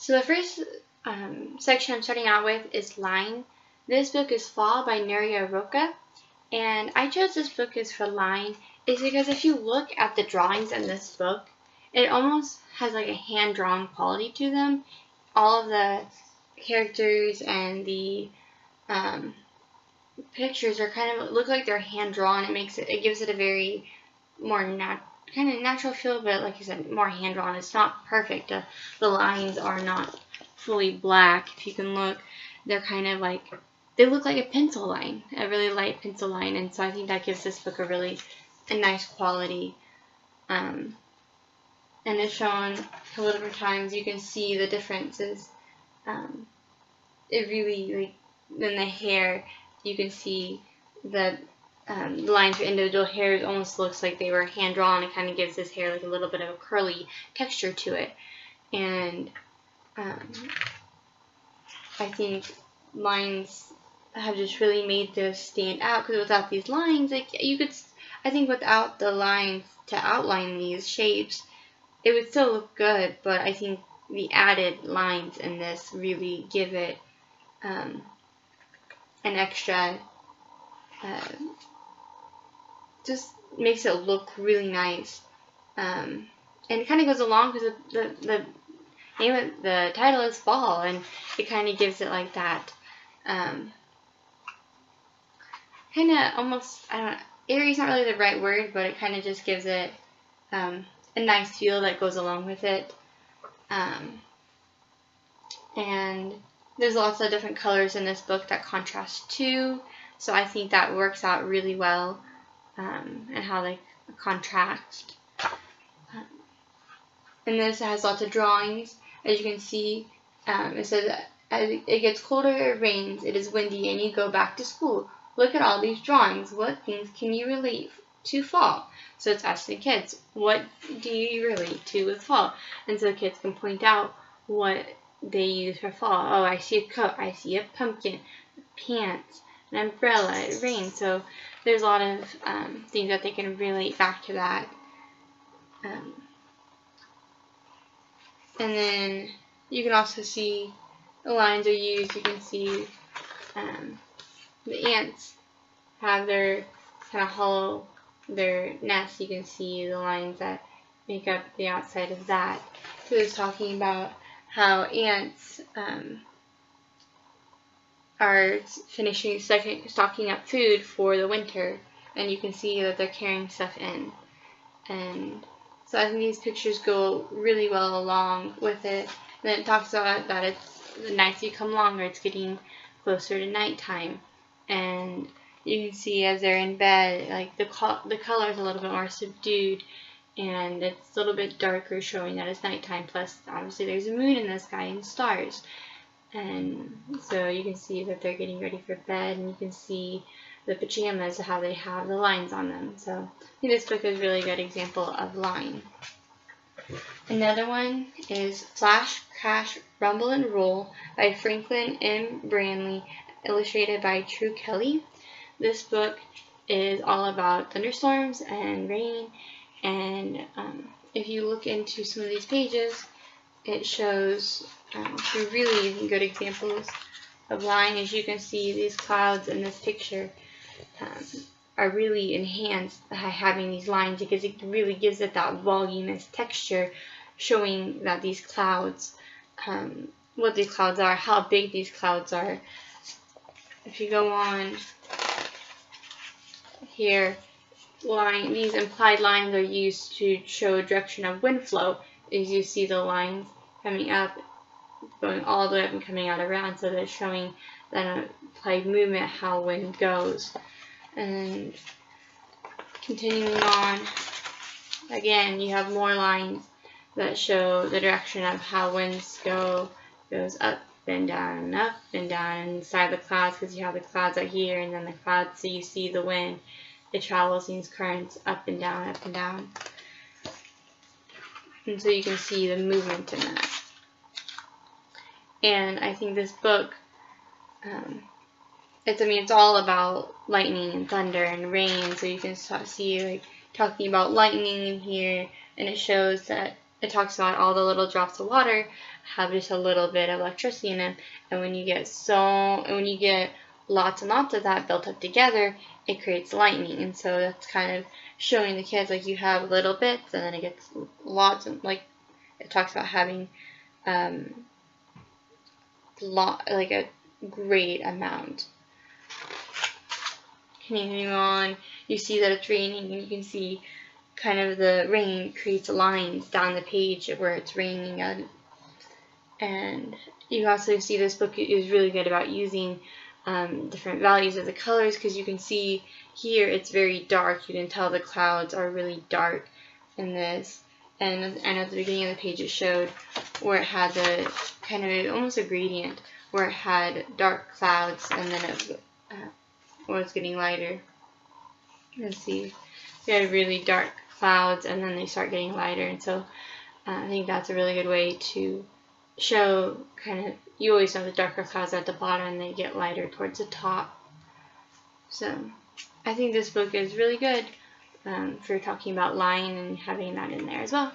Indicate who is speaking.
Speaker 1: So the first section I'm starting out with is Line. This book is Fall by Nuria Roca, and I chose this book as for Line is because if you look at the drawings in this book, it almost has like a hand-drawn quality to them. All of the characters and the pictures are kind of look like they're hand-drawn. It gives it a very more kind of natural feel, but like I said, more hand-drawn. It's not perfect. The lines are not fully black. If you can look, they're kind of like, they look like a pencil line, a really light pencil line, and so I think that gives this book a nice quality. And it's shown a couple different times. You can see the differences. It really, like, in the hair, you can see the lines for individual hairs almost looks like they were hand drawn. It kind of gives this hair like a little bit of a curly texture to it, and I think lines have just really made this stand out, because without these lines, like I think without the lines to outline these shapes, it would still look good, but I think the added lines in this really give it an extra, just makes it look really nice, and it kind of goes along because the name of the title is Fall, and it kind of gives it like that, kind of almost, I don't know, eerie is not really the right word, but it kind of just gives it a nice feel that goes along with it, and there's lots of different colors in this book that contrast too, so I think that works out really well, and how they contrast. And this has lots of drawings. As you can see, it says, as it gets colder, it rains, it is windy, and you go back to school. Look at all these drawings. What things can you relate to fall? So it's asking kids, what do you relate to with fall? And so the kids can point out what they use for fall. Oh, I see a coat, I see a pumpkin, pants, an umbrella, it rains. So there's a lot of things that they can relate back to that. And then you can also see the lines are used. You can see the ants have their kind of hollow, their nest. You can see the lines that make up the outside of that. So it's talking about how ants are finishing stocking up food for the winter, and you can see that they're carrying stuff in. And so I think these pictures go really well along with it. And then it talks about that the nights become longer, it's getting closer to nighttime, and you can see as they're in bed, like the color is a little bit more subdued, and it's a little bit darker, showing that it's nighttime. Plus, obviously, there's a moon in the sky and stars, and so you can see that they're getting ready for bed, and you can see the pajamas, how they have the lines on them. So I think this book is a really good example of line. Another one is Flash, Crash, Rumble, and Roll by Franklin M. Branley, illustrated by True Kelly. This book is all about thunderstorms and rain, and if you look into some of these pages, it shows some really good examples of line. As you can see, these clouds in this picture are really enhanced by having these lines, because it really gives it that voluminous texture, showing that these clouds, what these clouds are, how big these clouds are. If you go on here, these implied lines are used to show direction of wind flow, as you see the lines coming up, going all the way up and coming out around, so they're showing that implied movement, how wind goes. And continuing on, again, you have more lines that show the direction of how winds goes up and down, inside the clouds, because you have the clouds out here, and then the clouds, so you see the wind, it travels these currents up and down, up and down. And so you can see the movement in that. And I think this book, it's all about lightning and thunder and rain, so you can see, like, talking about lightning in here, and it shows that it talks about all the little drops of water have just a little bit of electricity in them, and when you get lots and lots of that built up together, it creates lightning. And so that's kind of showing the kids, like, you have little bits and then it gets lots, and like it talks about having like a great amount. Continuing on, you see that it's raining, and you can see kind of the rain creates lines down the page where it's raining. And you also see this book is really good about using different values of the colors, because you can see here it's very dark. You can tell the clouds are really dark in this. And at the beginning of the page it showed where it had the kind of almost a gradient, where it had dark clouds and then it was getting lighter. Let's see, we had really dark clouds and then they start getting lighter. And so I think that's a really good way to show kind of, you always know the darker clouds are at the bottom and they get lighter towards the top. So I think this book is really good for talking about line and having that in there as well.